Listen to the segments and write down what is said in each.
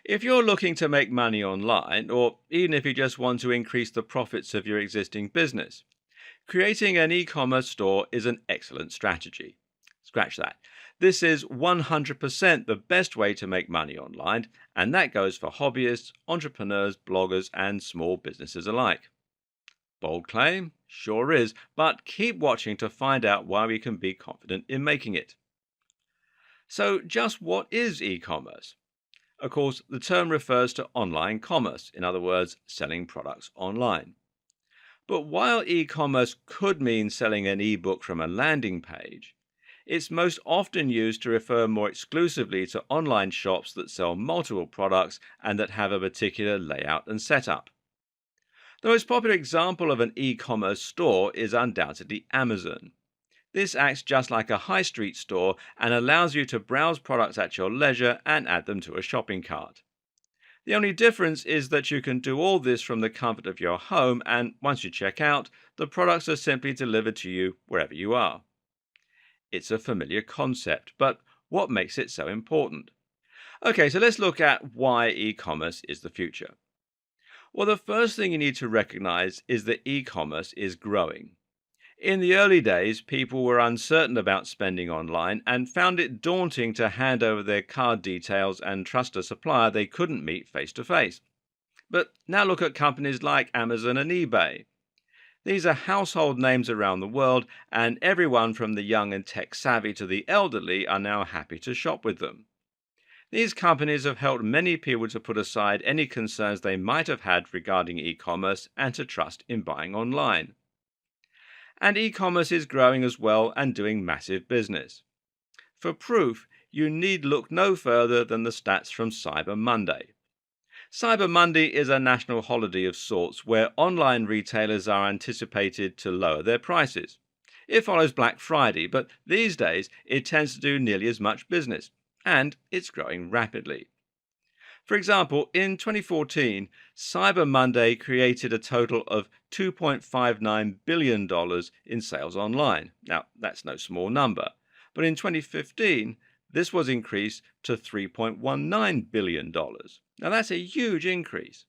If you're looking to make money online, or even if you just want to increase the profits of your existing business, creating an e commerce store is an excellent strategy. Scratch that. This is 100% the best way to make money online, and that goes for hobbyists, entrepreneurs, bloggers, and small businesses alike. Bold claim? Sure is, but keep watching to find out why we can be confident in making it. So, just what is e commerce? Of course, the term refers to online commerce, in other words, selling products online. But while e commerce could mean selling an ebook from a landing page, it's most often used to refer more exclusively to online shops that sell multiple products and that have a particular layout and setup. The most popular example of an e commerce store is undoubtedly Amazon. This acts just like a high street store and allows you to browse products at your leisure and add them to a shopping cart. The only difference is that you can do all this from the comfort of your home, and once you check out, the products are simply delivered to you wherever you are. It's a familiar concept, but what makes it so important? Okay, so let's look at why e commerce is the future. Well, the first thing you need to recognize is that e commerce is growing. In the early days, people were uncertain about spending online and found it daunting to hand over their card details and trust a supplier they couldn't meet face to face. But now look at companies like Amazon and eBay. These are household names around the world, and everyone from the young and tech savvy to the elderly are now happy to shop with them. These companies have helped many people to put aside any concerns they might have had regarding e commerce and to trust in buying online. And e commerce is growing as well and doing massive business. For proof, you need look no further than the stats from Cyber Monday. Cyber Monday is a national holiday of sorts where online retailers are anticipated to lower their prices. It follows Black Friday, but these days it tends to do nearly as much business, and it's growing rapidly. For example, in 2014, Cyber Monday created a total of $2.59 billion in sales online. Now, that's no small number. But in 2015, this was increased to $3.19 billion. Now, that's a huge increase.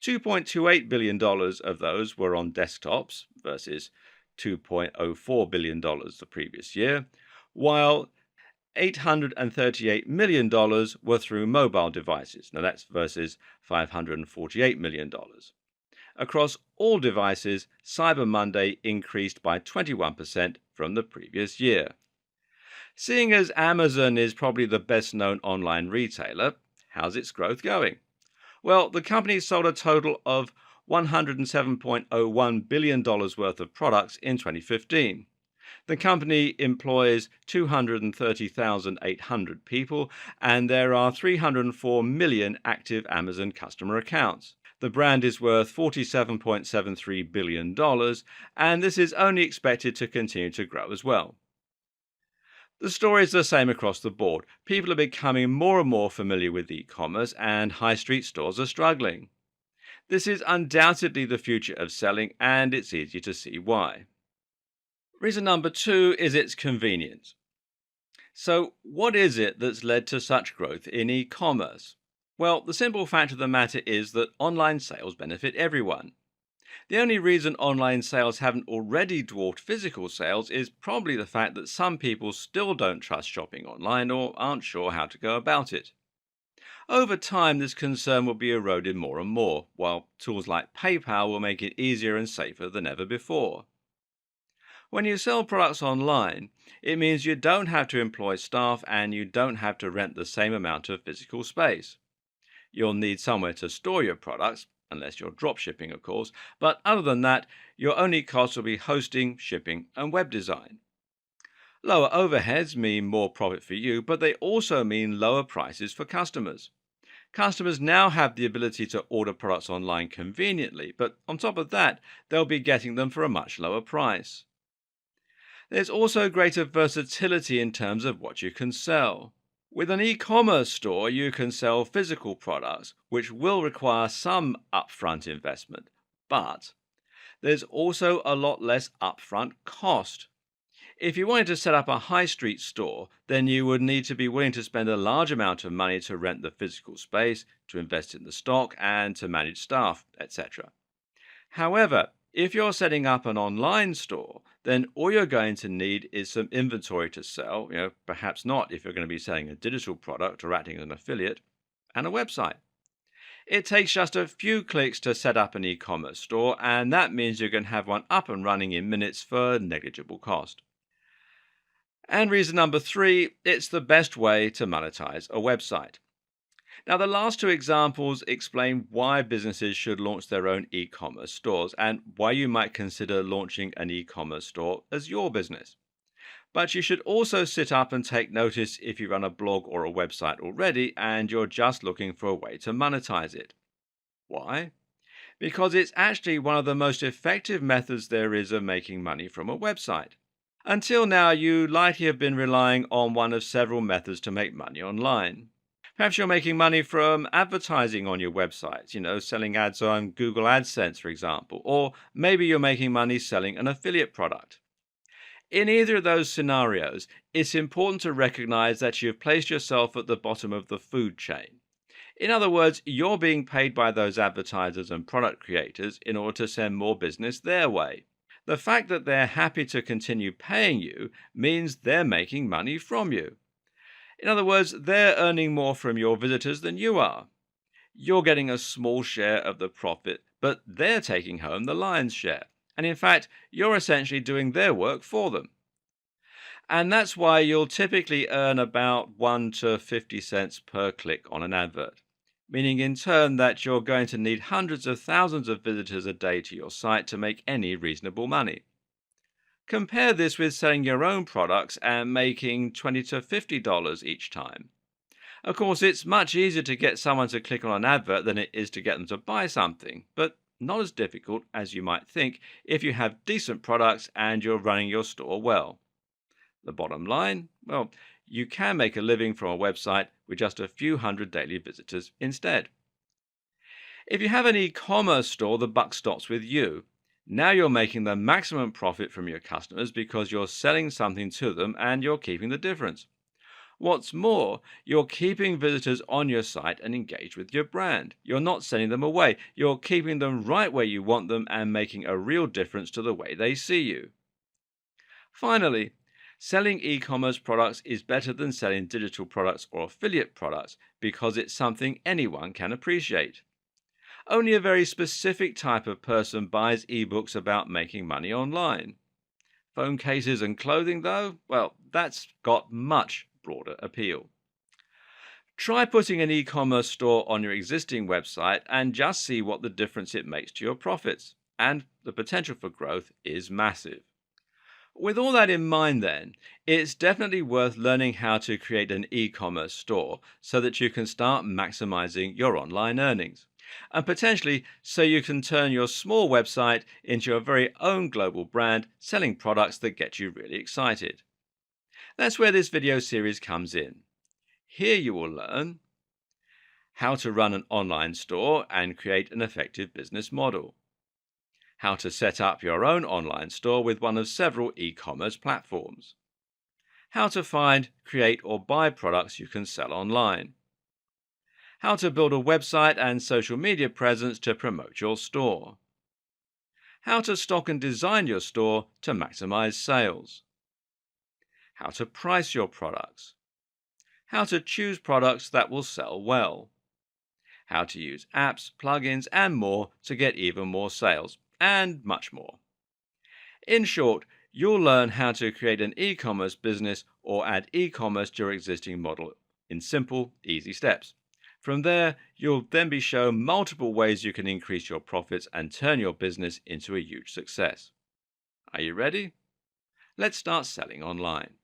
$2.28 billion of those were on desktops versus $2.04 billion the previous year, while $838 million were through mobile devices. Now that's versus $548 million. Across all devices, Cyber Monday increased by 21% from the previous year. Seeing as Amazon is probably the best known online retailer, how's its growth going? Well, the company sold a total of $107.01 billion worth of products in 2015. The company employs 230,800 people, and there are 304 million active Amazon customer accounts. The brand is worth $47.73 billion, and this is only expected to continue to grow as well. The story is the same across the board. People are becoming more and more familiar with e-commerce, and high street stores are struggling. This is undoubtedly the future of selling, and it's easy to see why. Reason number two is its convenience. So, what is it that's led to such growth in e commerce? Well, the simple fact of the matter is that online sales benefit everyone. The only reason online sales haven't already dwarfed physical sales is probably the fact that some people still don't trust shopping online or aren't sure how to go about it. Over time, this concern will be eroded more and more, while tools like PayPal will make it easier and safer than ever before. When you sell products online, it means you don't have to employ staff and you don't have to rent the same amount of physical space. You'll need somewhere to store your products, unless you're drop shipping, of course, but other than that, your only costs will be hosting, shipping, and web design. Lower overheads mean more profit for you, but they also mean lower prices for customers. Customers now have the ability to order products online conveniently, but on top of that, they'll be getting them for a much lower price. There's also greater versatility in terms of what you can sell. With an e-commerce store, you can sell physical products, which will require some upfront investment, but there's also a lot less upfront cost. If you wanted to set up a high street store, then you would need to be willing to spend a large amount of money to rent the physical space, to invest in the stock, and to manage staff, etc. However, if you're setting up an online store, then all you're going to need is some inventory to sell, perhaps not if you're going to be selling a digital product or acting as an affiliate, and a website. It takes just a few clicks to set up an e-commerce store, and that means you can have one up and running in minutes for negligible cost. And reason number three, it's the best way to monetize a website. Now, the last two examples explain why businesses should launch their own e-commerce stores and why you might consider launching an e-commerce store as your business. But you should also sit up and take notice if you run a blog or a website already and you're just looking for a way to monetize it. Why? Because it's actually one of the most effective methods there is of making money from a website. Until now, you likely have been relying on one of several methods to make money online. Perhaps you're making money from advertising on your website, selling ads on Google AdSense, for example, or maybe you're making money selling an affiliate product. In either of those scenarios, it's important to recognize that you've placed yourself at the bottom of the food chain. In other words, you're being paid by those advertisers and product creators in order to send more business their way. The fact that they're happy to continue paying you means they're making money from you. In other words, they're earning more from your visitors than you are. You're getting a small share of the profit, but they're taking home the lion's share. And in fact, you're essentially doing their work for them. And that's why you'll typically earn about 1 to 50 cents per click on an advert, meaning in turn that you're going to need hundreds of thousands of visitors a day to your site to make any reasonable money. Compare this with selling your own products and making $20 to $50 each time. Of course, it's much easier to get someone to click on an advert than it is to get them to buy something, but not as difficult as you might think if you have decent products and you're running your store well. The bottom line? Well, you can make a living from a website with just a few hundred daily visitors instead. If you have an e-commerce store, the buck stops with you. Now you're making the maximum profit from your customers because you're selling something to them and you're keeping the difference. What's more, you're keeping visitors on your site and engaged with your brand. You're not sending them away. You're keeping them right where you want them and making a real difference to the way they see you. Finally, selling e-commerce products is better than selling digital products or affiliate products because it's something anyone can appreciate. Only a very specific type of person buys ebooks about making money online. Phone cases and clothing, though, well, that's got much broader appeal. Try putting an e-commerce store on your existing website and just see what the difference it makes to your profits. And the potential for growth is massive. With all that in mind, then, it's definitely worth learning how to create an e-commerce store so that you can start maximizing your online earnings. And potentially so you can turn your small website into your very own global brand selling products that get you really excited. That's where this video series comes in. Here you will learn how to run an online store and create an effective business model, how to set up your own online store with one of several e-commerce platforms, how to find, create or buy products you can sell online, how to build a website and social media presence to promote your store, how to stock and design your store to maximize sales, how to price your products, how to choose products that will sell well, how to use apps, plugins, and more to get even more sales, and much more. In short, you'll learn how to create an e-commerce business or add e-commerce to your existing model in simple, easy steps. From there, you'll then be shown multiple ways you can increase your profits and turn your business into a huge success. Are you ready? Let's start selling online.